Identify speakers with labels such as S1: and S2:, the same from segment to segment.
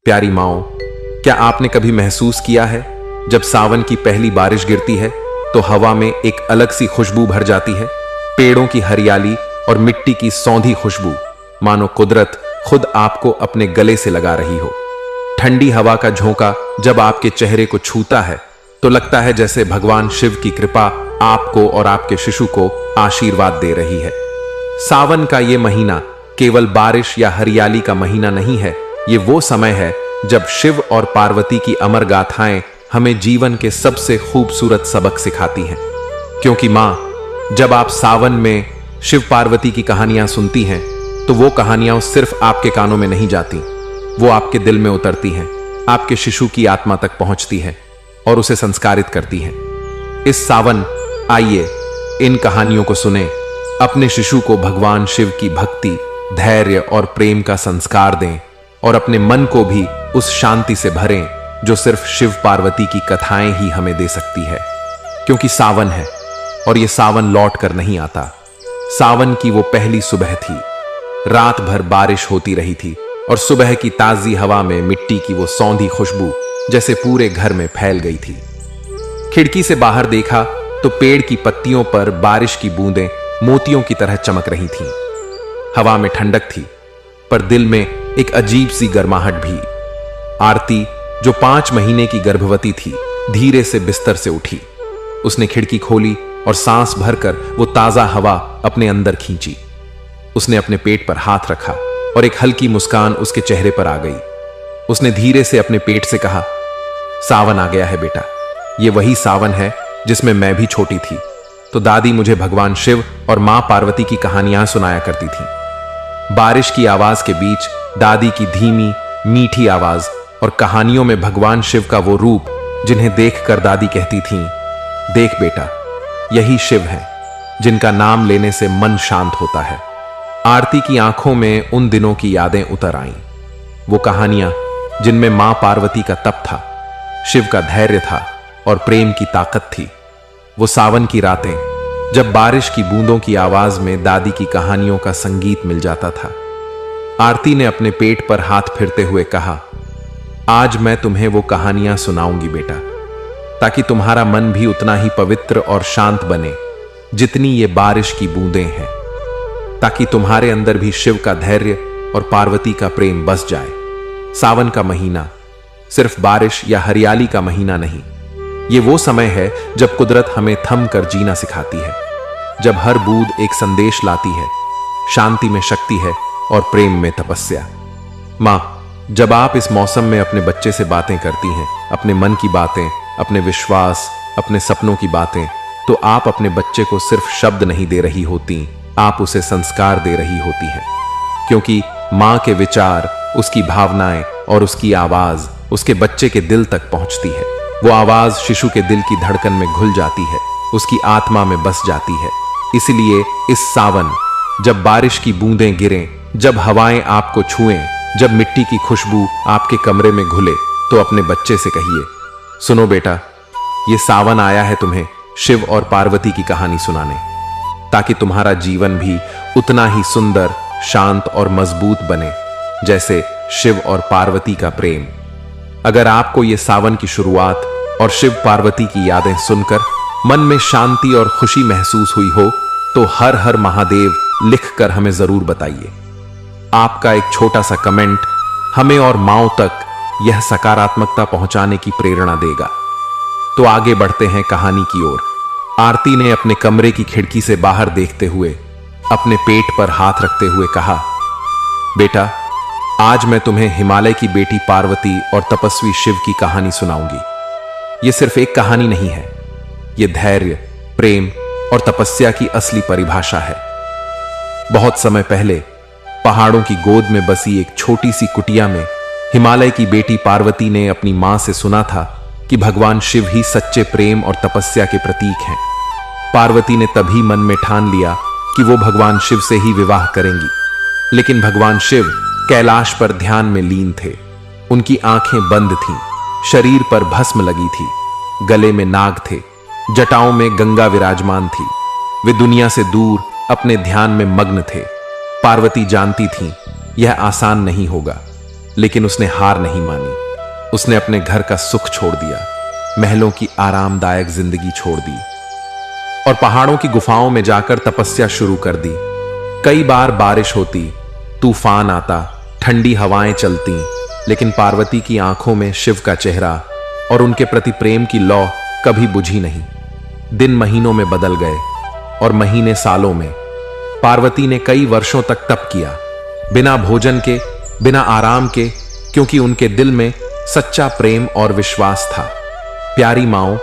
S1: प्यारी माओ, क्या आपने कभी महसूस किया है जब सावन की पहली बारिश गिरती है तो हवा में एक अलग सी खुशबू भर जाती है। पेड़ों की हरियाली और मिट्टी की सौंधी खुशबू, मानो कुदरत खुद आपको अपने गले से लगा रही हो। ठंडी हवा का झोंका जब आपके चेहरे को छूता है तो लगता है जैसे भगवान शिव की कृपा आपको और आपके शिशु को आशीर्वाद दे रही है। सावन का ये महीना केवल बारिश या हरियाली का महीना नहीं है, ये वो समय है जब शिव और पार्वती की अमर गाथाएं हमें जीवन के सबसे खूबसूरत सबक सिखाती हैं। क्योंकि मां, जब आप सावन में शिव पार्वती की कहानियां सुनती हैं तो वो कहानियां सिर्फ आपके कानों में नहीं जाती, वो आपके दिल में उतरती हैं, आपके शिशु की आत्मा तक पहुंचती हैं और उसे संस्कारित करती हैं। इस सावन आइए इन कहानियों को सुने, अपने शिशु को भगवान शिव की भक्ति, धैर्य और प्रेम का संस्कार दें और अपने मन को भी उस शांति से भरें जो सिर्फ शिव पार्वती की कथाएं ही हमें दे सकती है। क्योंकि सावन है और यह सावन लौट कर नहीं आता। सावन की वो पहली सुबह थी, रात भर बारिश होती रही थी और सुबह की ताजी हवा में मिट्टी की वो सौंधी खुशबू जैसे पूरे घर में फैल गई थी। खिड़की से बाहर देखा तो पेड़ की पत्तियों पर बारिश की बूंदें मोतियों की तरह चमक रही थीं। हवा में ठंडक थी पर दिल में एक अजीब सी गर्माहट भी। आरती, जो 5 महीने की गर्भवती थी, धीरे से बिस्तर से उठी। उसने खिड़की खोली और सांस भरकर वो ताजा हवा अपने अंदर खींची। उसने अपने पेट पर हाथ रखा और एक हल्की मुस्कान उसके चेहरे पर आ गई। उसने धीरे से अपने पेट से कहा, सावन आ गया है बेटा। ये वही सावन है जिसमें मैं भी छोटी थी तो दादी मुझे भगवान शिव और मां पार्वती की कहानियां सुनाया करती थी। बारिश की आवाज के बीच दादी की धीमी मीठी आवाज और कहानियों में भगवान शिव का वो रूप जिन्हें देखकर दादी कहती थीं, देख बेटा, यही शिव हैं जिनका नाम लेने से मन शांत होता है। आरती की आंखों में उन दिनों की यादें उतर आईं, वो कहानियां जिनमें मां पार्वती का तप था, शिव का धैर्य था और प्रेम की ताकत थी। वो सावन की रातें जब बारिश की बूंदों की आवाज में दादी की कहानियों का संगीत मिल जाता था। आरती ने अपने पेट पर हाथ फिरते हुए कहा, आज मैं तुम्हें वो कहानियां सुनाऊंगी बेटा, ताकि तुम्हारा मन भी उतना ही पवित्र और शांत बने जितनी ये बारिश की बूंदें हैं, ताकि तुम्हारे अंदर भी शिव का धैर्य और पार्वती का प्रेम बस जाए। सावन का महीना सिर्फ बारिश या हरियाली का महीना नहीं, ये वो समय है जब कुदरत हमें थम कर जीना सिखाती है, जब हर बूंद एक संदेश लाती है, शांति में शक्ति है और प्रेम में तपस्या। मां, जब आप इस मौसम में अपने बच्चे से बातें करती हैं, अपने मन की बातें, अपने विश्वास, अपने सपनों की बातें, तो आप अपने बच्चे को सिर्फ शब्द नहीं दे रही होती, आप उसे संस्कार दे रही होती हैं। क्योंकि मां के विचार, उसकी भावनाएं और उसकी आवाज उसके बच्चे के दिल तक पहुंचती है। वो आवाज शिशु के दिल की धड़कन में घुल जाती है, उसकी आत्मा में बस जाती है। इसलिए इस सावन, जब बारिश की बूंदें गिरें, जब हवाएं आपको छुएं, जब मिट्टी की खुशबू आपके कमरे में घुले, तो अपने बच्चे से कहिए, सुनो बेटा, ये सावन आया है तुम्हें शिव और पार्वती की कहानी सुनाने, ताकि तुम्हारा जीवन भी उतना ही सुंदर, शांत और मजबूत बने जैसे शिव और पार्वती का प्रेम। अगर आपको ये सावन की शुरुआत और शिव पार्वती की यादें सुनकर मन में शांति और खुशी महसूस हुई हो तो हर हर महादेव लिखकर हमें जरूर बताइए। आपका एक छोटा सा कमेंट हमें और माओ तक यह सकारात्मकता पहुंचाने की प्रेरणा देगा। तो आगे बढ़ते हैं कहानी की ओर। आरती ने अपने कमरे की खिड़की से बाहर देखते हुए अपने पेट पर हाथ रखते हुए कहा, बेटा, आज मैं तुम्हें हिमालय की बेटी पार्वती और तपस्वी शिव की कहानी सुनाऊंगी। यह सिर्फ एक कहानी नहीं है, यह धैर्य, प्रेम और तपस्या की असली परिभाषा है। बहुत समय पहले पहाड़ों की गोद में बसी एक छोटी सी कुटिया में हिमालय की बेटी पार्वती ने अपनी मां से सुना था कि भगवान शिव ही सच्चे प्रेम और तपस्या के प्रतीक हैं। पार्वती ने तभी मन में ठान लिया कि वो भगवान शिव से ही विवाह करेंगी। लेकिन भगवान शिव कैलाश पर ध्यान में लीन थे। उनकी आंखें बंद थीं, शरीर पर भस्म लगी थी, गले में नाग थे, जटाओं में गंगा विराजमान थी। वे दुनिया से दूर अपने ध्यान में मग्न थे। पार्वती जानती थीं यह आसान नहीं होगा, लेकिन उसने हार नहीं मानी। उसने अपने घर का सुख छोड़ दिया, महलों की आरामदायक जिंदगी छोड़ दी और पहाड़ों की गुफाओं में जाकर तपस्या शुरू कर दी। कई बार बारिश होती, तूफान आता, ठंडी हवाएं चलती, लेकिन पार्वती की आंखों में शिव का चेहरा और उनके प्रति प्रेम की लौ कभी बुझी नहीं। दिन महीनों में बदल गए और महीने सालों में। पार्वती ने कई वर्षों तक तप किया, बिना भोजन के, बिना आराम के, क्योंकि उनके दिल में सच्चा प्रेम और विश्वास था। प्यारी माओ,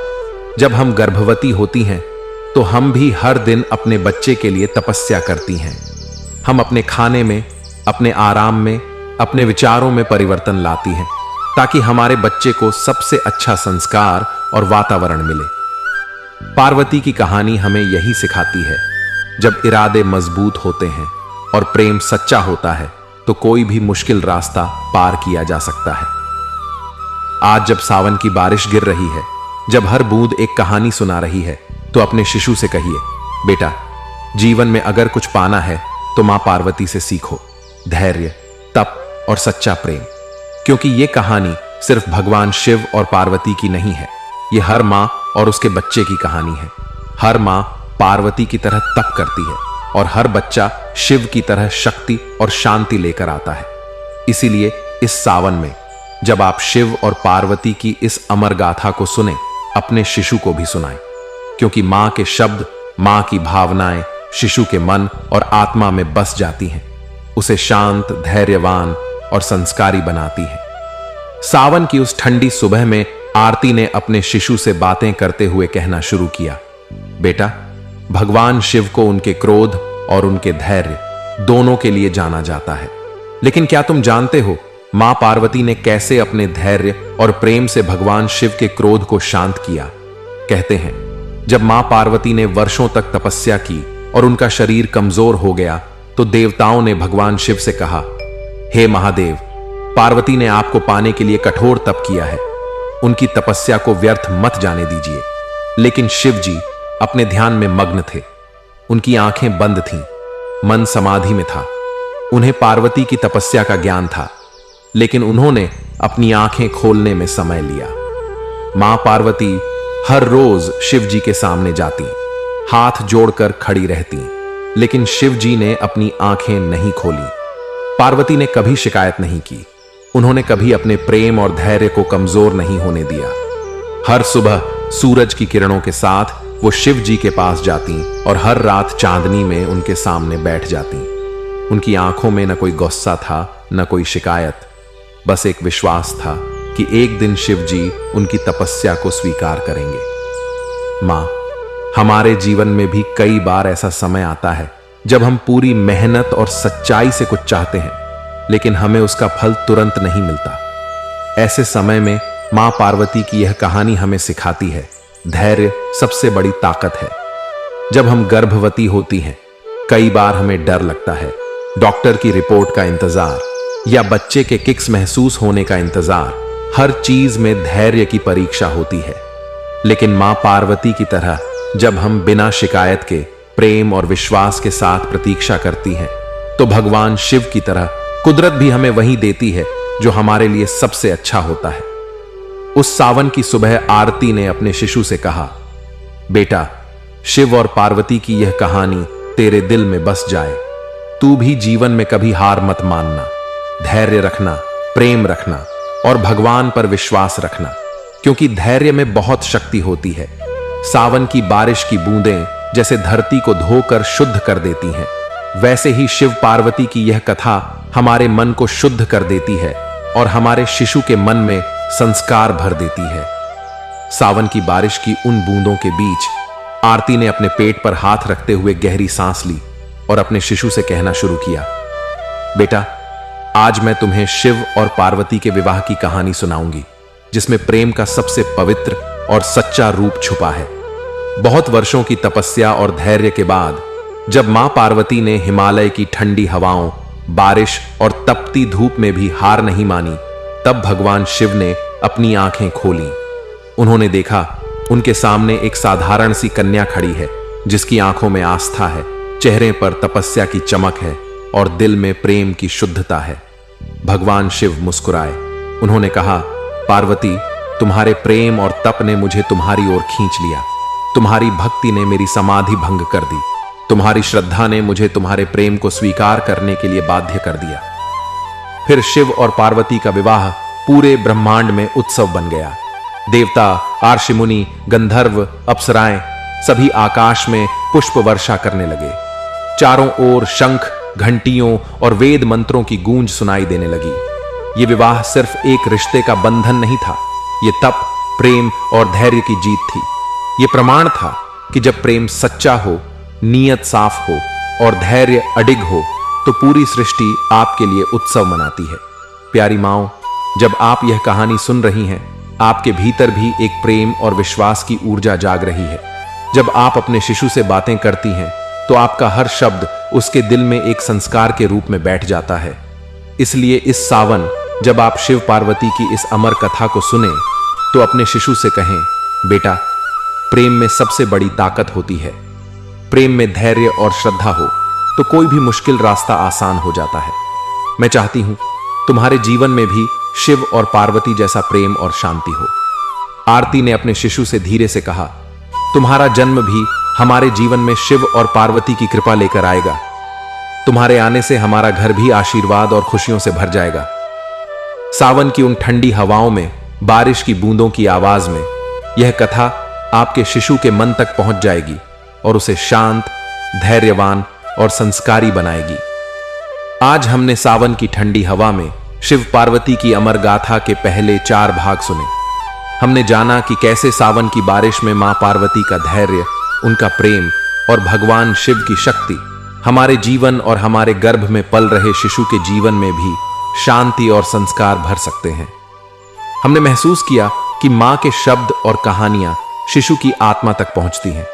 S1: जब हम गर्भवती होती हैं तो हम भी हर दिन अपने बच्चे के लिए तपस्या करती हैं। हम अपने खाने में, अपने आराम में, अपने विचारों में परिवर्तन लाती हैं ताकि हमारे बच्चे को सबसे अच्छा संस्कार और वातावरण मिले। पार्वती की कहानी हमें यही सिखाती है, जब इरादे मजबूत होते हैं और प्रेम सच्चा होता है तो कोई भी मुश्किल रास्ता पार किया जा सकता है। आज जब सावन की बारिश गिर रही है, जब हर बूंद एक कहानी सुना रही है, तो अपने शिशु से कहिए, बेटा, जीवन में अगर कुछ पाना है तो मां पार्वती से सीखो, धैर्य, तप और सच्चा प्रेम। क्योंकि यह कहानी सिर्फ भगवान शिव और पार्वती की नहीं है, यह हर मां और उसके बच्चे की कहानी है। हर मां पार्वती की तरह तप करती है और हर बच्चा शिव की तरह शक्ति और शांति लेकर आता है। इसीलिए इस सावन में जब आप शिव और पार्वती की इस अमर गाथा को सुने, अपने शिशु को भी सुनाएं, क्योंकि मां के शब्द, मां की भावनाएं शिशु के मन और आत्मा में बस जाती हैं, उसे शांत, धैर्यवान और संस्कारी बनाती है। सावन की उस ठंडी सुबह में आरती ने अपने शिशु से बातें करते हुए कहना शुरू किया, बेटा, भगवान शिव को उनके क्रोध और उनके धैर्य दोनों के लिए जाना जाता है, लेकिन क्या तुम जानते हो मां पार्वती ने कैसे अपने धैर्य और प्रेम से भगवान शिव के क्रोध को शांत किया? कहते हैं, जब मां पार्वती ने वर्षों तक तपस्या की और उनका शरीर कमजोर हो गया तो देवताओं ने भगवान शिव से कहा, हे महादेव, पार्वती ने आपको पाने के लिए कठोर तप किया है, उनकी तपस्या को व्यर्थ मत जाने दीजिए। लेकिन शिव जी अपने ध्यान में मग्न थे, उनकी आंखें बंद थीं, मन समाधि में था। उन्हें पार्वती की तपस्या का ज्ञान था, लेकिन उन्होंने अपनी आंखें खोलने में समय लिया। मां पार्वती हर रोज शिव जी के सामने जाती, हाथ जोड़कर खड़ी रहती, लेकिन शिव जी ने अपनी आंखें नहीं खोली। पार्वती ने कभी शिकायत नहीं की, उन्होंने कभी अपने प्रेम और धैर्य को कमजोर नहीं होने दिया। हर सुबह सूरज की किरणों के साथ वो शिव जी के पास जाती और हर रात चांदनी में उनके सामने बैठ जाती। उनकी आंखों में न कोई गुस्सा था, न कोई शिकायत, बस एक विश्वास था कि एक दिन शिव जी उनकी तपस्या को स्वीकार करेंगे। मां, हमारे जीवन में भी कई बार ऐसा समय आता है जब हम पूरी मेहनत और सच्चाई से कुछ चाहते हैं, लेकिन हमें उसका फल तुरंत नहीं मिलता। ऐसे समय में मां पार्वती की यह कहानी हमें सिखाती है, धैर्य सबसे बड़ी ताकत है। जब हम गर्भवती होती हैं, कई बार हमें डर लगता है, डॉक्टर की रिपोर्ट का इंतजार या बच्चे के किक्स महसूस होने का इंतजार, हर चीज में धैर्य की परीक्षा होती है। लेकिन मां पार्वती की तरह जब हम बिना शिकायत के प्रेम और विश्वास के साथ प्रतीक्षा करती हैं, तो भगवान शिव की तरह कुदरत भी हमें वही देती है जो हमारे लिए सबसे अच्छा होता है। उस सावन की सुबह आरती ने अपने शिशु से कहा, बेटा, शिव और पार्वती की यह कहानी तेरे दिल में बस जाए। तू भी जीवन में कभी हार मत मानना, धैर्य रखना, प्रेम रखना और भगवान पर विश्वास रखना, क्योंकि धैर्य में बहुत शक्ति होती है। सावन की बारिश की बूंदें जैसे धरती को धोकर शुद्ध कर देती हैं, वैसे ही शिव पार्वती की यह कथा हमारे मन को शुद्ध कर देती है और हमारे शिशु के मन में संस्कार भर देती है। सावन की बारिश की उन बूंदों के बीच आरती ने अपने पेट पर हाथ रखते हुए गहरी सांस ली और अपने शिशु से कहना शुरू किया, बेटा, आज मैं तुम्हें शिव और पार्वती के विवाह की कहानी सुनाऊंगी, जिसमें प्रेम का सबसे पवित्र और सच्चा रूप छुपा है। बहुत वर्षों की तपस्या और धैर्य के बाद जब मां पार्वती ने हिमालय की ठंडी हवाओं, बारिश और तपती धूप में भी हार नहीं मानी, तब भगवान शिव ने अपनी आंखें खोली। उन्होंने देखा, उनके सामने एक साधारण सी कन्या खड़ी है, जिसकी आंखों में आस्था है, चेहरे पर तपस्या की चमक है और दिल में प्रेम की शुद्धता है। भगवान शिव मुस्कुराए। उन्होंने कहा, पार्वती, तुम्हारे प्रेम और तप ने मुझे तुम्हारी ओर खींच लिया। तुम्हारी भक्ति ने मेरी समाधि भंग कर दी। तुम्हारी श्रद्धा ने मुझे तुम्हारे प्रेम को स्वीकार करने के लिए बाध्य कर दिया। फिर शिव और पार्वती का विवाह पूरे ब्रह्मांड में उत्सव बन गया। देवता, आर्षि मुनि, गंधर्व, अप्सराएं सभी आकाश में पुष्प वर्षा करने लगे। चारों ओर शंख, घंटियों और वेद मंत्रों की गूंज सुनाई देने लगी। यह विवाह सिर्फ एक रिश्ते का बंधन नहीं था, यह तप, प्रेम और धैर्य की जीत थी। यह प्रमाण था कि जब प्रेम सच्चा हो, नीयत साफ हो और धैर्य अडिग हो तो पूरी सृष्टि आपके लिए उत्सव मनाती है। प्यारी माओ, जब आप यह कहानी सुन रही हैं, आपके भीतर भी एक प्रेम और विश्वास की ऊर्जा जाग रही है। जब आप अपने शिशु से बातें करती हैं तो आपका हर शब्द उसके दिल में एक संस्कार के रूप में बैठ जाता है। इसलिए इस सावन जब आप शिव पार्वती की इस अमर कथा को सुने तो अपने शिशु से कहें, बेटा, प्रेम में सबसे बड़ी ताकत होती है। प्रेम में धैर्य और श्रद्धा हो तो कोई भी मुश्किल रास्ता आसान हो जाता है। मैं चाहती हूं तुम्हारे जीवन में भी शिव और पार्वती जैसा प्रेम और शांति हो। आरती ने अपने शिशु से धीरे से कहा, तुम्हारा जन्म भी हमारे जीवन में शिव और पार्वती की कृपा लेकर आएगा। तुम्हारे आने से हमारा घर भी आशीर्वाद और खुशियों से भर जाएगा। सावन की उन ठंडी हवाओं में, बारिश की बूंदों की आवाज में यह कथा आपके शिशु के मन तक पहुंच जाएगी और उसे शांत, धैर्यवान और संस्कारी बनाएगी। आज हमने सावन की ठंडी हवा में शिव पार्वती की अमर गाथा के पहले 4 भाग सुने। हमने जाना कि कैसे सावन की बारिश में मां पार्वती का धैर्य, उनका प्रेम और भगवान शिव की शक्ति हमारे जीवन और हमारे गर्भ में पल रहे शिशु के जीवन में भी शांति और संस्कार भर सकते हैं। हमने महसूस किया कि मां के शब्द और कहानियां शिशु की आत्मा तक पहुंचती हैं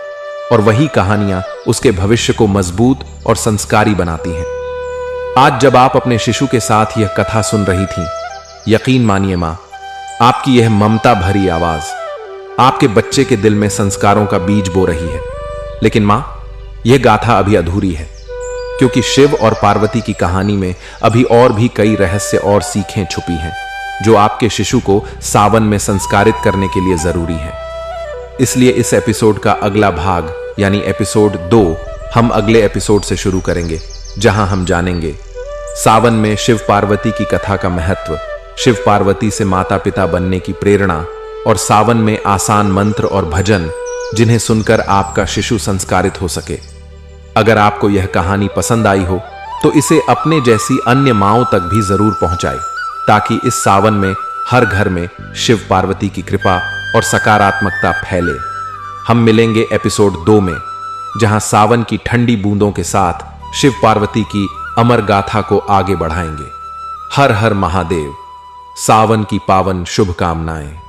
S1: और वही कहानियां उसके भविष्य को मजबूत और संस्कारी बनाती हैं। आज जब आप अपने शिशु के साथ यह कथा सुन रही थीं, यकीन मानिए मां, आपकी यह ममता भरी आवाज आपके बच्चे के दिल में संस्कारों का बीज बो रही है। लेकिन मां, यह गाथा अभी अधूरी है, क्योंकि शिव और पार्वती की कहानी में अभी और भी कई रहस्य और सीखें छुपी हैं जो आपके शिशु को सावन में संस्कारित करने के लिए जरूरी है। इसलिए इस एपिसोड का अगला भाग यानी एपिसोड 2 हम अगले एपिसोड से शुरू करेंगे, जहां हम जानेंगे सावन में शिव पार्वती की कथा का महत्व, शिव पार्वती से माता पिता बनने की प्रेरणा और सावन में आसान मंत्र और भजन जिन्हें सुनकर आपका शिशु संस्कारित हो सके। अगर आपको यह कहानी पसंद आई हो तो इसे अपने जैसी अन्य माओं तक भी जरूर पहुंचाएं, ताकि इस सावन में हर घर में शिव पार्वती की कृपा और सकारात्मकता फैले। हम मिलेंगे एपिसोड 2 में, जहां सावन की ठंडी बूंदों के साथ शिव पार्वती की अमर गाथा को आगे बढ़ाएंगे। हर हर महादेव। सावन की पावन शुभकामनाएं।